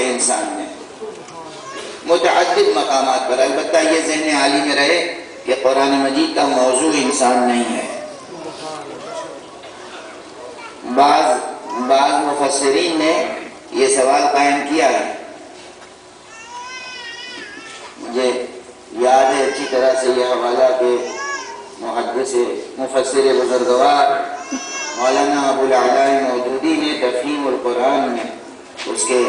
ہے انسان میں متعدد مقامات پر. البتہ یہ ذہن عالی میں رہے کہ قرآن مجید کا موضوع انسان نہیں ہے. بعض مفسرین نے یہ سوال قائم کیا ہے. مجھے یاد ہے اچھی طرح سے یہ حوالہ کہ مفسر بزرگوار مولانا ابوالعلاء مودودی نے تفہیم القرآن میں اس کے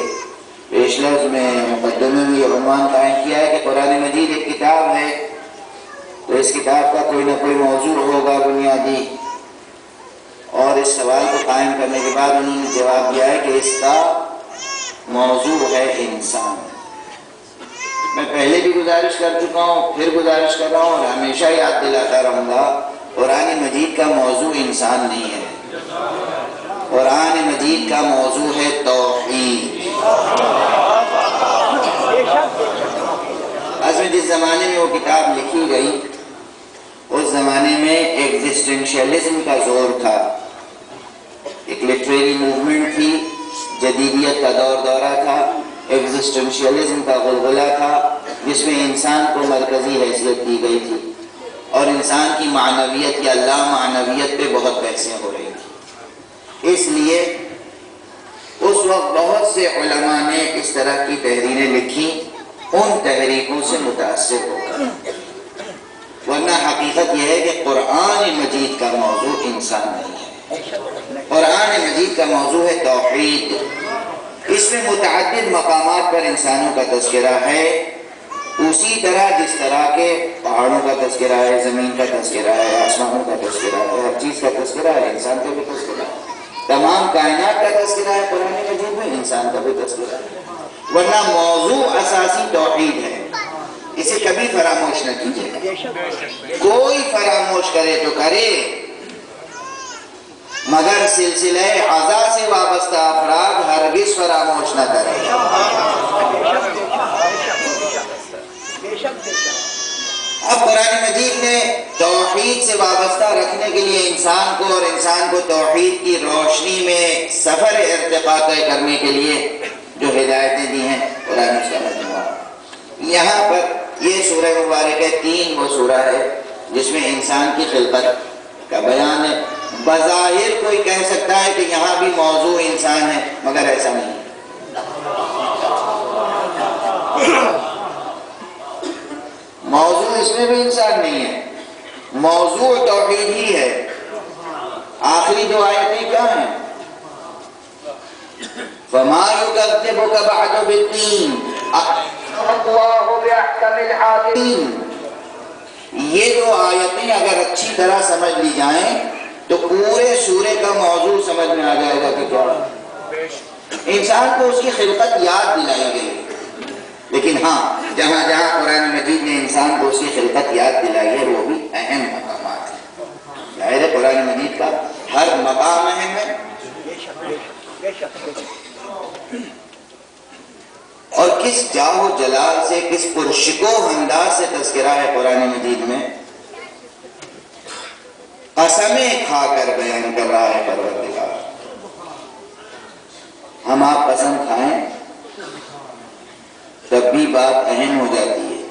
پیش لفظ میں مقدمے میں یہ عنوان قائم کیا ہے کہ قرآن مجید ایک کتاب ہے تو اس کتاب کا کوئی نہ کوئی موضوع ہوگا بنیادی. اور اس سوال کو قائم کرنے کے بعد انہوں نے جواب دیا ہے کہ اس کا موضوع ہے انسان. میں پہلے بھی گزارش کر چکا ہوں، پھر گزارش کر رہا ہوں اور ہمیشہ یاد دلاتا رہوں گا، قرآن مجید کا موضوع انسان نہیں ہے. قرآن مجید کا موضوع ہے توحید. اصل میں جس زمانے میں وہ کتاب لکھی گئی اس زمانے میں ایگزسٹنشیلزم کا زور تھا. ایک لٹریری موومنٹ تھی، جدیدیت کا دورہ تھا، ایگزسٹنشیلزم کا غلغلہ تھا جس میں انسان کو مرکزی حیثیت دی گئی تھی اور انسان کی معنویت یا لا معنویت پہ بہت بحثیں ہو رہی تھیں. اس لیے اس وقت بہت سے علماء نے اس طرح کی تحریریں لکھی ان تحریکوں سے متاثر ہو کر. ورنہ حقیقت یہ ہے کہ قرآن مجید کا موضوع انسان نہیں ہے. قرآن مجید کا موضوع ہے توحید. اس میں متعدد مقامات پر انسانوں کا تذکرہ ہے، اسی طرح جس طرح کے پہاڑوں کا تذکرہ ہے، زمین کا تذکرہ ہے، آسمانوں کا تذکرہ ہے، ہر چیز کا تذکرہ ہے، انسان کا بھی تذکرہ ہے. تمام کائنات کا تذکرہ ہے قرآن مجید میں، انسان کا بھی تذکرہ ہے. ورنہ موضوع اساسی توحید ہے. اسے کبھی فراموش نہ کیجیے. کوئی فراموش کرے تو کرے مگر سلسلہ عزا سے وابستہ افراد ہرگز فراموش نہ کرے. اب قرآن مجید نے توحید سے وابستہ رکھنے کے لیے انسان کو اور انسان کو توحید کی روشنی میں سفر ارتقاء طے کرنے کے لیے جو ہدایتیں دی ہیں قرآن اس کا مجموعہ. یہاں پر یہ سورہ مبارکہ 3 وہ سورہ ہے جس میں انسان کی خلقت کا بیان ہے. بظاہر کوئی کہہ سکتا ہے کہ یہاں بھی موضوع انسان ہے، مگر ایسا نہیں. موضوع اس میں بھی انسان نہیں ہے، موضوع توحید ہی ہے. آخری 2 آیتیں کیا ہیں؟ فَمَا يُكَذِّبُكَ بَعْدُ بِالدِّينِ اللَّهُ بِأَحْكَمِ الْحَاكِمِينَ. یہ 2 آیتیں اگر اچھی طرح سمجھ لی جائیں تو پورے سورے کا موضوع سمجھ میں آ جائے گا کہ کیا انسان کو اس کی خلقت یاد دلائی گئی. لیکن ہاں جہاں جہاں قرآن مجید نے انسان کو اس کی خلقت یاد دلائی ہے وہ بھی اہم مقامات ہیں. ظاہر ہے قرآن مجید کا ہر مقام اہم ہے اور کس جاہ و جلال سے، کس پرشکوہ انداز سے تذکرہ ہے قرآن مجید میں. قسمیں کھا کر بیان کر رہا ہے پروردگار. ہم آپ قسم کھائیں تب بھی بات اہم ہو جاتی ہے.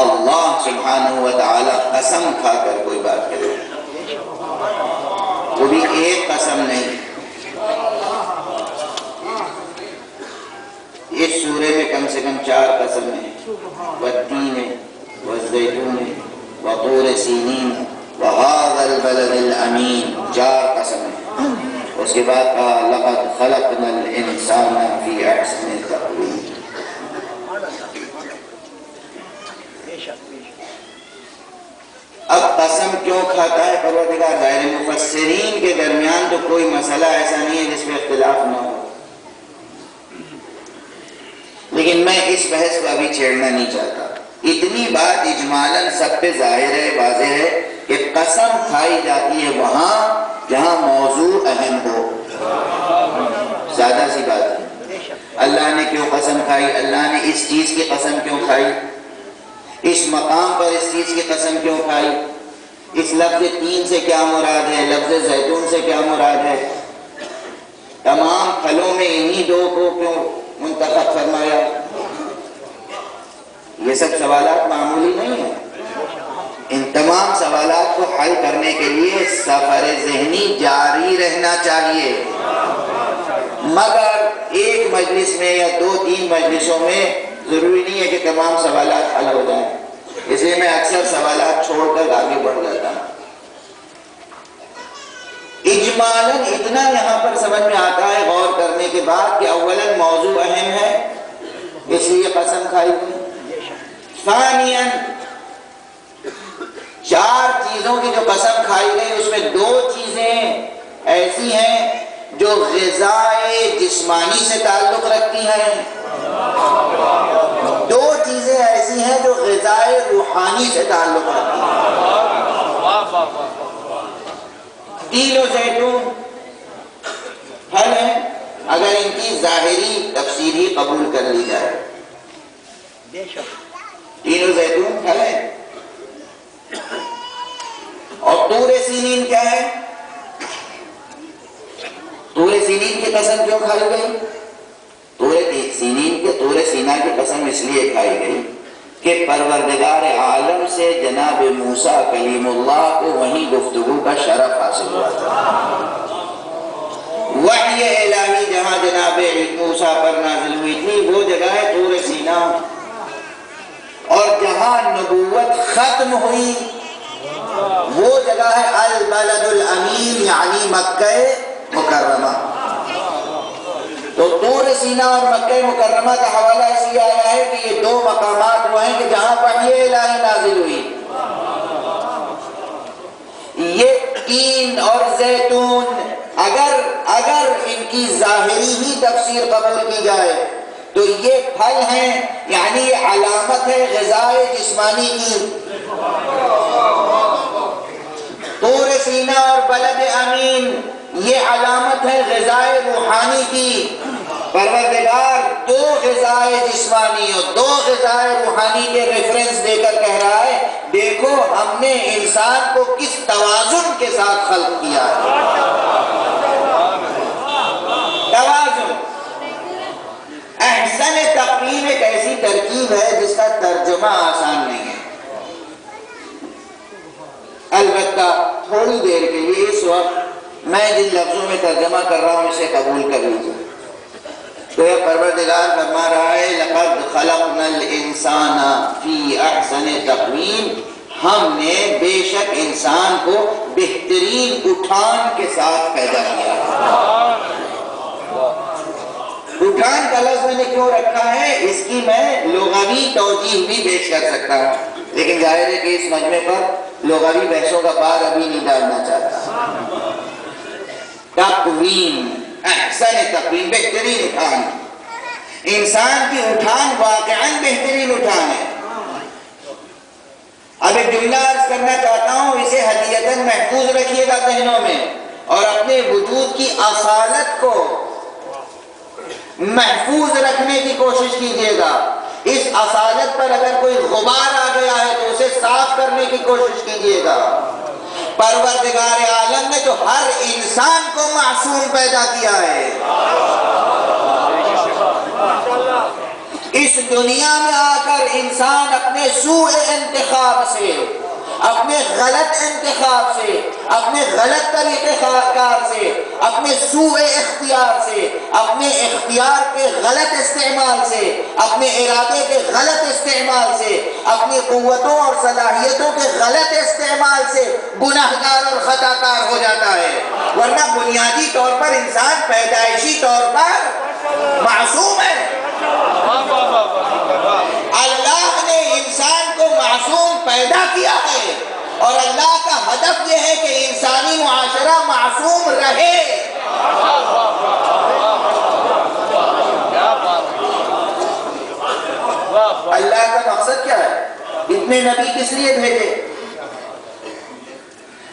اللہ سبحانہ و تعالی قسم کھا کر کوئی بات کرے، وہ بھی ایک قسم نہیں. اس سورے میں کم سے کم 4 قسمیں ہیں. والتین والزیتون وطور سینین وہذا البلد الامین. 4 قسمیں. اس کے بعد کہا لقد خلقنا الانسان فی احسن تقویم. اب قسم کیوں کھاتا ہے پروردگار؟ ظاہر مفسرین کے درمیان تو کوئی مسئلہ ایسا نہیں ہے جس میں اختلاف نہ ہو، لیکن میں اس بحث کو ابھی چھیڑنا نہیں چاہتا. اتنی بات اجمالاً سب پہ ظاہر ہے، واضح ہے کہ قسم کھائی جاتی ہے وہاں جہاں موضوع اہم ہو. زیادہ سی بات ہے. اللہ نے کیوں قسم کھائی؟ اللہ نے اس چیز کی قسم کیوں کھائی؟ اس مقام پر اس چیز کی قسم کیوں کھائی؟ اس لفظ تین سے کیا مراد ہے؟ لفظ زیتون سے کیا مراد ہے؟ تمام پھلوں میں انہی دو کو کیوں منتخب فرمایا؟ یہ سب سوالات معمولی نہیں ہیں. ان تمام سوالات کو حل کرنے کے لیے سفر ذہنی جاری رہنا چاہیے. مگر ایک مجلس میں یا 2-3 مجلسوں میں ضروری نہیں ہے کہ تمام سوالات حل ہو جائیں. اس لیے میں اکثر سوالات چھوڑ کر آگے بڑھ جاتا ہوں. اجمالاً اتنا یہاں پر سمجھ میں آتا ہے غور کرنے کے بعد کہ اولاً موضوع اہم ہے اس لیے قسم کھائی گئی. ثانیاً 4 چیزوں کی جو قسم کھائی گئی اس میں 2 چیزیں ایسی ہیں جو غذائے جسمانی سے تعلق رکھتی ہیں، 2 چیزیں ایسی ہیں جو غذائے روحانی سے تعلق رکھتی ہیں. تین و زیتون پھل ہیں اگر ان کی ظاہری تفسیر ہی قبول کر لی جائے. تین و زیتون پھل ہیں. اور طور سینین کیا ہے؟ طور سینین کی قسم کیوں کھائی گئی؟ طور سینا کی قسم اس لیے کھائی گئی کہ پروردگار عالم سے جناب موسیٰ کلیم اللہ کو وہیں گفتگو کا شرف حاصل ہوا تھا. وحی الہی جہاں جناب موسیٰ پر نازل ہوئی تھی وہ جگہ ہے طور سینا. اور جہاں نبوت ختم ہوئی وہ جگہ ہے البلد الامین یعنی مکہ مکرمہ. تو طور سینا اور مکہ مکرمہ کا حوالہ اس لیے آیا ہے کہ یہ 2 مقامات وہ ہیں کہ جہاں وحی الہی نازل ہوئی. یہ تین اور زیتون اگر ان کی ظاہری ہی تفسیر قبول کی جائے تو یہ پھل ہیں یعنی یہ علامت ہے غذائے جسمانی کی. طور سینا اور بلد امین یہ علامت ہے غذائے روحانی کی. پروردگار 2 غذائے جسمانی اور 2 غذائے روحانی کے ریفرنس دے کر کہہ رہا ہے دیکھو ہم نے انسان کو کس توازن کے ساتھ خلق کیا ہے. توازن. احسن تقویم ایک ایسی ترکیب ہے جس کا ترجمہ آسان نہیں ہے. البتہ تھوڑی دیر کے لیے اس وقت میں جن لفظوں میں ترجمہ کر رہا ہوں اسے قبول کر لیجیے. تو یہ پروردگار فرما رہا ہے لقد خلقنا الانسان فی احسن تقویم. ہم نے بے شک انسان کو بہترین اٹھان کے ساتھ پیدا کیا. اٹھان کا لفظ میں نے کیوں رکھا ہے اس کی میں لغوی توجیہ بھی پیش کر سکتا ہوں لیکن ظاہر ہے کہ اس مجمع پر لغوی بحثوں کا بار ابھی نہیں ڈالنا چاہتا. تقویم احسن تقویم بہترین اٹھان. انسان کی اٹھان واقعاً بہترین اٹھان ہے. اب ایک جملہ عرض کرنا چاہتا ہوں اسے ہدیتاً محفوظ رکھیے گا ذہنوں میں اور اپنے وجود کی اصالت کو محفوظ رکھنے کی کوشش کیجیے گا. اس اصالت پر اگر کوئی غبار آ گیا ہے تو اسے صاف کرنے کی کوشش کیجیے گا. پروردگار عالم نے جو ہر انسان کو معصوم پیدا کیا ہے اس دنیا میں آ کر انسان اپنے سوء انتخاب سے اپنے غلط انتخاب سے اپنے غلط طریقے کار سے اپنے سوء اختیار سے اپنے اختیار کے غلط استعمال سے اپنے ارادے کے غلط استعمال سے اپنی قوتوں اور صلاحیتوں کے غلط استعمال سے گناہگار اور خطا کار ہو جاتا ہے. ورنہ بنیادی طور پر انسان پیدائشی طور پر معصوم ہے. اللہ نے انسان کو معصوم پیدا کیا ہے اور اللہ کا ہدف یہ ہے کہ انسانی معاشرہ معصوم رہے. اللہ کا مقصد کیا ہے؟ اتنے نبی کس لیے بھیجے؟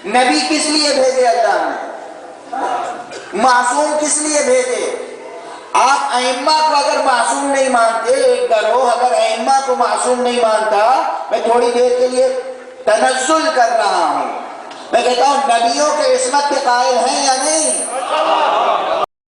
نبی کس لیے بھیجے اللہ نے؟ معصوم کس لیے بھیجے؟ آپ ائمہ کو اگر معصوم نہیں مانتے، ایک گروہ اگر ائمہ کو معصوم نہیں مانتا، میں تھوڑی دیر کے لیے تنزل کر رہا ہوں، میں کہتا ہوں نبیوں کے عصمت کے قائل ہیں یا نہیں؟